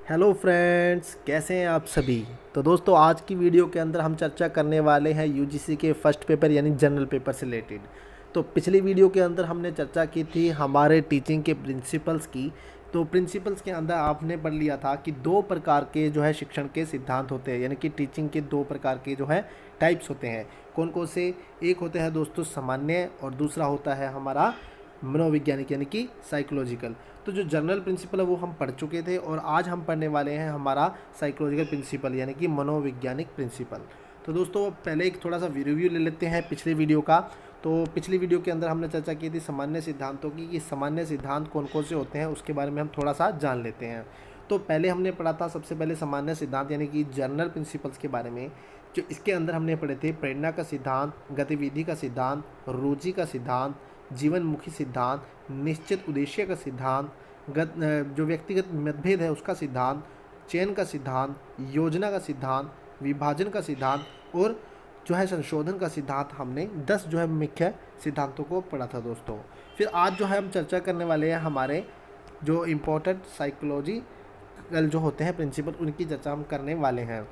Hello friends, कैसे हैं आप सभी। तो दोस्तों, आज की वीडियो के अंदर हम चर्चा करने वाले हैं यूजीसी के फर्स्ट पेपर यानी जनरल पेपर से रिलेटेड। तो पिछली वीडियो के अंदर हमने चर्चा की थी हमारे टीचिंग के प्रिंसिपल्स की। तो प्रिंसिपल्स के अंदर आपने पढ़ लिया था कि दो प्रकार के जो है शिक्षण के सिद्धांत होते हैं, यानी कि टीचिंग के दो प्रकार के जो है टाइप्स होते हैं। कौन कौन से? एक होते हैं दोस्तों सामान्य, और दूसरा होता है हमारा मनोवैज्ञानिक यानी कि साइकोलॉजिकल। तो जो जनरल प्रिंसिपल है वो हम पढ़ चुके थे, और आज हम पढ़ने वाले हैं हमारा साइकोलॉजिकल प्रिंसिपल यानी कि मनोवैज्ञानिक प्रिंसिपल। तो दोस्तों, पहले एक थोड़ा सा रिव्यू ले लेते हैं पिछले वीडियो का। तो पिछली वीडियो के अंदर हमने चर्चा की थी सामान्य सिद्धांतों की, कि सामान्य सिद्धांत कौन कौन से होते हैं उसके बारे में हम थोड़ा सा जान लेते हैं। तो पहले हमने पढ़ा था सबसे पहले सामान्य सिद्धांत यानी कि जनरल प्रिंसिपल्स के बारे में। जो इसके अंदर हमने पढ़े थे प्रेरणा का सिद्धांत, गतिविधि का सिद्धांत, रुचि का सिद्धांत, जीवनमुखी सिद्धांत, निश्चित उद्देश्य का सिद्धांत, जो व्यक्तिगत मतभेद है उसका सिद्धांत, चयन का सिद्धांत, योजना का सिद्धांत, विभाजन का सिद्धांत, और जो है संशोधन का सिद्धांत। हमने 10 जो है मुख्य सिद्धांतों को पढ़ा था दोस्तों। फिर आज जो है हम चर्चा करने वाले हैं हमारे जो इम्पोर्टेंट साइकोलॉजिकल जो होते हैं प्रिंसिपल, उनकी चर्चा हम करने वाले हैं।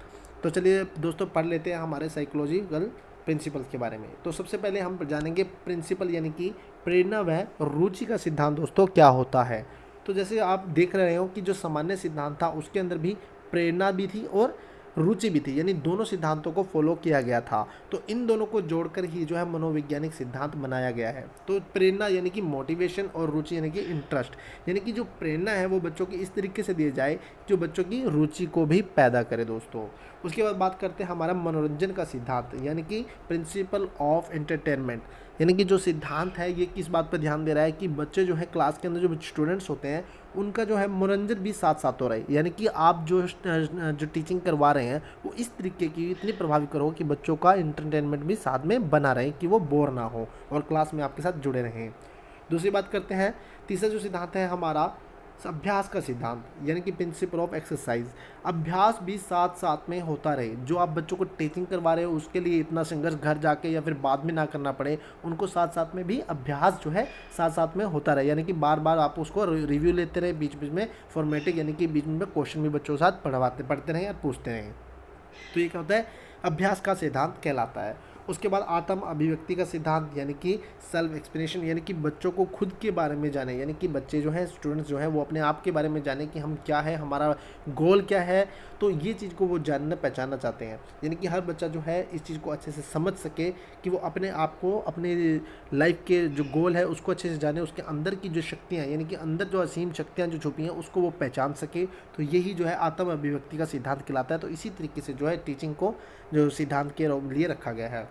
तो चलिए दोस्तों, पढ़ लेते हैं हमारे साइकोलॉजिकल प्रिंसिपल्स के बारे में। तो सबसे पहले हम जानेंगे प्रिंसिपल यानी कि प्रेरणा व रुचि का सिद्धांत दोस्तों क्या होता है। तो जैसे आप देख रहे हो कि जो सामान्य सिद्धांत था उसके अंदर भी प्रेरणा भी थी और रुचि भी थी, यानी दोनों सिद्धांतों को फॉलो किया गया था। तो इन दोनों को जोड़कर ही जो है मनोवैज्ञानिक सिद्धांत बनाया गया है। तो प्रेरणा यानी कि मोटिवेशन, और रुचि यानी कि इंटरेस्ट, यानी कि जो प्रेरणा है वो बच्चों की इस तरीके से दी जाए जो बच्चों की रुचि को भी पैदा करे दोस्तों। उसके बाद बात करते हैं हमारा मनोरंजन का सिद्धांत यानी कि प्रिंसिपल ऑफ एंटरटेनमेंट। यानी कि जो सिद्धांत है ये किस बात पर ध्यान दे रहा है कि बच्चे जो है क्लास के अंदर जो स्टूडेंट्स होते हैं उनका जो है मनोरंजन भी साथ साथ हो रहा है। यानी कि आप जो टीचिंग करवा रहे हैं वो इस तरीके की इतनी प्रभावी करो कि बच्चों का इंटरटेनमेंट भी साथ में बना रहे, कि वो बोर ना हो और क्लास में आपके साथ जुड़े रहें। दूसरी बात करते हैं, तीसरा जो सिद्धांत है हमारा अभ्यास का सिद्धांत यानी कि प्रिंसिपल ऑफ एक्सरसाइज। अभ्यास भी साथ साथ में होता रहे। जो आप बच्चों को टीचिंग करवा रहे हो उसके लिए इतना संघर्ष घर जाके या फिर बाद में ना करना पड़े, उनको साथ साथ में भी अभ्यास जो है साथ साथ में होता रहे। यानी कि बार बार आप उसको रिव्यू लेते रहे, बीच बीच में फॉर्मेटिक यानी कि बीच में क्वेश्चन भी बच्चों के साथ पढ़ते रहें या पूछते रहें। तो ये क्या होता है, अभ्यास का सिद्धांत कहलाता है। उसके बाद आत्म अभिव्यक्ति का सिद्धांत यानी कि सेल्फ एक्सप्लेनेशन, यानी कि बच्चों को खुद के बारे में जाने, यानी कि बच्चे जो हैं स्टूडेंट्स जो हैं वो अपने आप के बारे में जाने कि हम क्या है, हमारा गोल क्या है। तो ये चीज़ को वो जानना पहचानना चाहते हैं। यानी कि हर बच्चा जो है इस चीज़ को अच्छे से समझ सके कि वो अपने आप को, अपने लाइफ के जो गोल है उसको अच्छे से जाने, उसके अंदर की जो शक्तियाँ यानी कि अंदर जो असीम शक्तियाँ जो छुपी हैं उसको वो पहचान सके। तो यही जो है आत्म अभिव्यक्ति का सिद्धांत कहलाता है। तो इसी तरीके से जो है टीचिंग को जो सिद्धांत के लिए रखा गया है।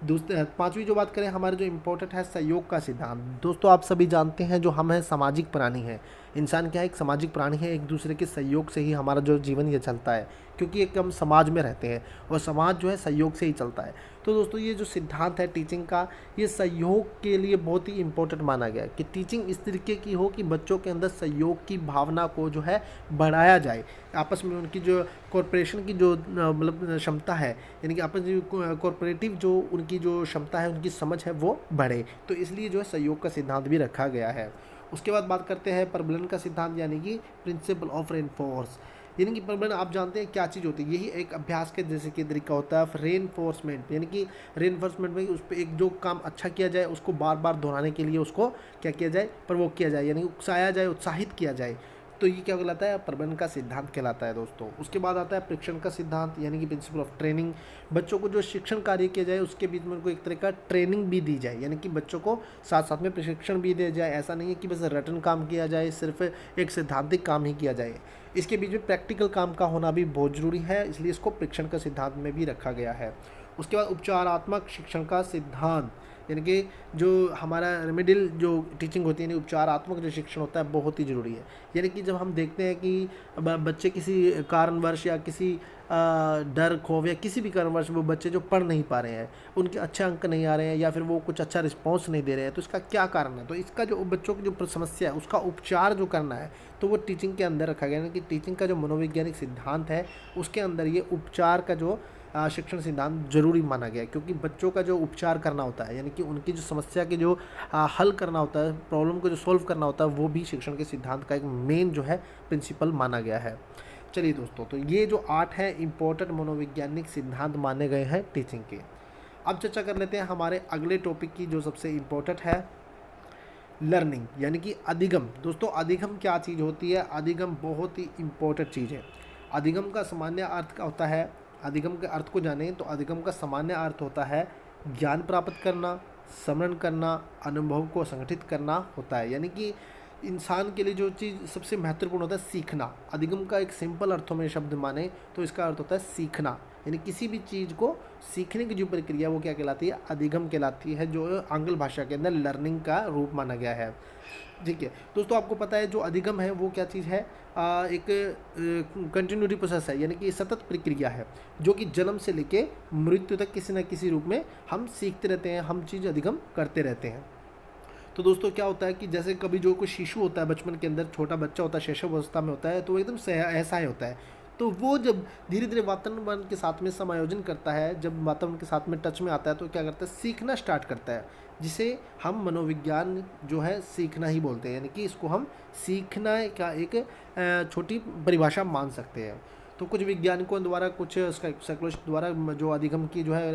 दूसरे पांचवी जो बात करें हमारे जो इम्पोर्टेंट है सहयोग का सिद्धांत। दोस्तों, आप सभी जानते हैं जो हम हैं सामाजिक प्राणी हैं। इंसान क्या है, एक सामाजिक प्राणी है। एक दूसरे के सहयोग से ही हमारा जो जीवन ये चलता है, क्योंकि एक हम समाज में रहते हैं और समाज जो है सहयोग से ही चलता है। तो दोस्तों, ये जो सिद्धांत है टीचिंग का, ये सहयोग के लिए बहुत ही इम्पोर्टेंट माना गया है कि टीचिंग इस तरीके की हो कि बच्चों के अंदर सहयोग की भावना को जो है बढ़ाया जाए। आपस में उनकी जो कॉरपोरेशन की जो मतलब क्षमता है, यानी कि आपस में कॉरपोरेटिव जो उनकी जो क्षमता है, उनकी समझ है वो बढ़े। तो इसलिए जो है सहयोग का सिद्धांत भी रखा गया है। उसके बाद बात करते हैं प्रबलन का सिद्धांत यानी कि प्रिंसिपल ऑफ रेनफोर्स। यानी कि प्रबलन आप जानते हैं क्या चीज़ होती है, यही एक अभ्यास के जैसे कि तरीका होता है रेनफोर्समेंट। यानी कि रेनफोर्समेंट में उस पर एक जो काम अच्छा किया जाए उसको बार बार दोहराने के लिए उसको क्या किया जाए, प्रवोक किया जाए, यानी उकसाया जाए, उत्साहित किया जाए। तो ये क्या कहलाता है, प्रबंधन का सिद्धांत कहलाता है दोस्तों। उसके बाद आता है प्रशिक्षण का सिद्धांत यानी कि प्रिंसिपल ऑफ ट्रेनिंग। बच्चों को जो शिक्षण कार्य किया जाए उसके बीच में उनको एक तरह का ट्रेनिंग भी दी जाए, यानी कि बच्चों को साथ साथ में प्रशिक्षण भी दिया जाए। ऐसा नहीं है कि बस रटन काम किया जाए, सिर्फ एक सैद्धांतिक काम ही किया जाए। इसके बीच में प्रैक्टिकल काम का होना भी बहुत ज़रूरी है, इसलिए इसको प्रशिक्षण का सिद्धांत में भी रखा गया है। उसके बाद उपचारात्मक शिक्षण का सिद्धांत, यानी कि जो हमारा रेमेडियल जो टीचिंग होती है, यानी उपचारात्मक जो शिक्षण होता है बहुत ही ज़रूरी है। यानी कि जब हम देखते हैं कि बच्चे किसी कारणवश या किसी डर खौफ या किसी भी कारणवश वो बच्चे जो पढ़ नहीं पा रहे हैं, उनके अच्छे अंक नहीं आ रहे हैं या फिर वो कुछ अच्छा रिस्पॉन्स नहीं दे रहे हैं, तो इसका क्या कारण है। तो इसका जो बच्चों की जो समस्या है उसका उपचार जो करना है तो वो टीचिंग के अंदर रखा गया। यानी कि टीचिंग का जो मनोवैज्ञानिक सिद्धांत है उसके अंदर ये उपचार का जो शिक्षण सिद्धांत जरूरी माना गया है, क्योंकि बच्चों का जो उपचार करना होता है, यानी कि उनकी जो समस्या के जो हल करना होता है, प्रॉब्लम को जो सॉल्व करना होता है, वो भी शिक्षण के सिद्धांत का एक मेन जो है प्रिंसिपल माना गया है। चलिए दोस्तों, तो ये जो 8 है इम्पोर्टेंट मनोवैज्ञानिक सिद्धांत माने गए हैं टीचिंग के। अब चर्चा कर लेते हैं हमारे अगले टॉपिक की जो सबसे इम्पोर्टेंट है, लर्निंग यानी कि अधिगम। दोस्तों अधिगम क्या चीज़ होती है? अधिगम बहुत ही इम्पोर्टेंट चीज़ है। अधिगम का सामान्य अर्थ क्या होता है? अधिगम के अर्थ को जानें तो अधिगम का सामान्य अर्थ होता है ज्ञान प्राप्त करना, स्मरण करना, अनुभव को संगठित करना होता है। यानी कि इंसान के लिए जो चीज़ सबसे महत्वपूर्ण होता है सीखना। अधिगम का एक सिंपल अर्थों में शब्द माने तो इसका अर्थ होता है सीखना। यानी किसी भी चीज़ को सीखने की जो प्रक्रिया वो क्या कहलाती है? अधिगम कहलाती है, जो आंग्ल भाषा के अंदर लर्निंग का रूप माना गया है। ठीक है दोस्तों, आपको पता है जो अधिगम है वो क्या चीज़ है? एक कंटिन्यूटी प्रोसेस है, यानी कि सतत प्रक्रिया है जो कि जन्म से लेके मृत्यु तक किसी न किसी रूप में हम सीखते रहते हैं, हम चीज़ अधिगम करते रहते हैं। तो दोस्तों क्या होता है कि जैसे कभी जो कोई शिशु होता है बचपन के अंदर, छोटा बच्चा होता है, शैशव अवस्था में होता है, तो एकदम असहाय होता है। तो वो जब धीरे धीरे वातावरण के साथ में समायोजन करता है, जब वातावरण के साथ में टच में आता है तो क्या करता है? सीखना स्टार्ट करता है, जिसे हम मनोविज्ञान जो है सीखना ही बोलते हैं। यानी कि इसको हम सीखना का एक छोटी परिभाषा मान सकते हैं। तो कुछ वैज्ञानिकों द्वारा, कुछ साइकोलॉजिस्ट द्वारा जो अधिगम की जो है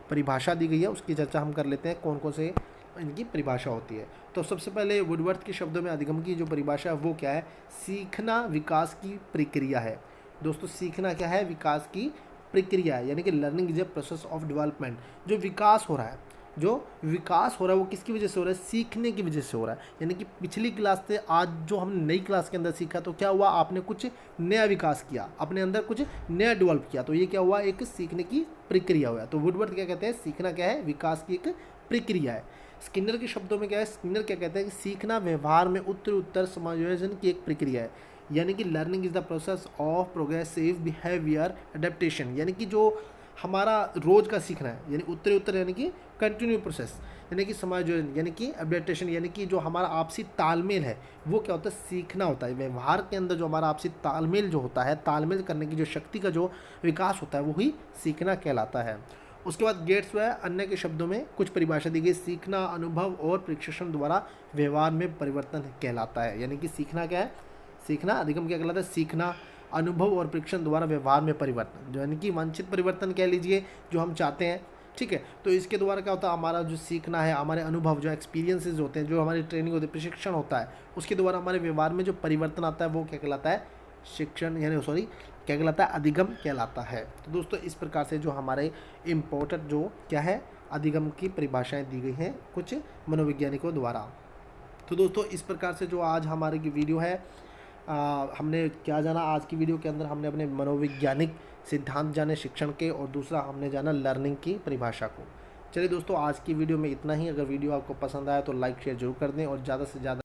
परिभाषा दी गई है उसकी चर्चा हम कर लेते हैं, कौन कौन से इनकी परिभाषा होती है। तो सबसे पहले वुडवर्थ के शब्दों में अधिगम की जो परिभाषा है वो क्या है? सीखना विकास की प्रक्रिया है। दोस्तों सीखना क्या है? विकास की प्रक्रिया है, यानी कि learning is a process of development. जो विकास हो रहा है, वो किसकी वजह से हो रहा है? सीखने की वजह से हो रहा है। यानी कि पिछली क्लास से आज जो हमने नई क्लास के अंदर सीखा तो क्या हुआ? आपने कुछ नया विकास किया, अपने अंदर कुछ नया डेवलप किया, तो ये क्या हुआ? एक सीखने की प्रक्रिया हुआ। तो वुडवर्थ क्या कहते हैं? सीखना क्या है? विकास की एक प्रक्रिया है। स्किनर के शब्दों में क्या है? स्किनर क्या कहते हैं कि सीखना व्यवहार में उत्तर समायोजन की एक प्रक्रिया है। यानी कि learning is the process of progressive behaviour adaptation. यानी कि जो हमारा रोज का सीखना है, यानी उत्तर यानी कि कंटिन्यू प्रोसेस, यानी कि समायोजन यानी कि एडेप्टेशन, यानी कि जो हमारा आपसी तालमेल है वो क्या होता है? सीखना होता है। व्यवहार के अंदर जो हमारा आपसी तालमेल जो होता है, तालमेल करने की जो शक्ति का जो विकास होता है वही सीखना कहलाता है। उसके बाद गेट्स व अन्य के शब्दों में कुछ परिभाषा दी गई। सीखना अनुभव और प्रशिक्षण द्वारा व्यवहार में परिवर्तन कहलाता है। यानी कि सीखना क्या है? सीखना अधिगम क्या कहलाता है? सीखना अनुभव और प्रशिक्षण द्वारा व्यवहार में परिवर्तन, यानी कि वांछित परिवर्तन कह लीजिए जो हम चाहते हैं। ठीक है, तो इसके द्वारा क्या होता है? हमारा जो सीखना है, हमारे अनुभव जो एक्सपीरियंसेस होते हैं, जो हमारी ट्रेनिंग होती है, प्रशिक्षण होता है, उसके द्वारा हमारे व्यवहार में जो परिवर्तन आता है वो क्या कहलाता है? शिक्षण यानी क्या कहलाता है? अधिगम कहलाता है। तो दोस्तों इस प्रकार से जो हमारे इम्पोर्टेंट जो क्या है अधिगम की परिभाषाएं दी गई हैं कुछ मनोवैज्ञानिकों द्वारा। तो दोस्तों इस प्रकार से जो आज हमारी की वीडियो है, हमने क्या जाना आज की वीडियो के अंदर? हमने अपने मनोवैज्ञानिक सिद्धांत जाने शिक्षण के, और दूसरा हमने जाना लर्निंग की परिभाषा को। चलिए दोस्तों आज की वीडियो में इतना ही। अगर वीडियो आपको पसंद आया तो लाइक शेयर जरूर कर दें और ज़्यादा से ज़्यादा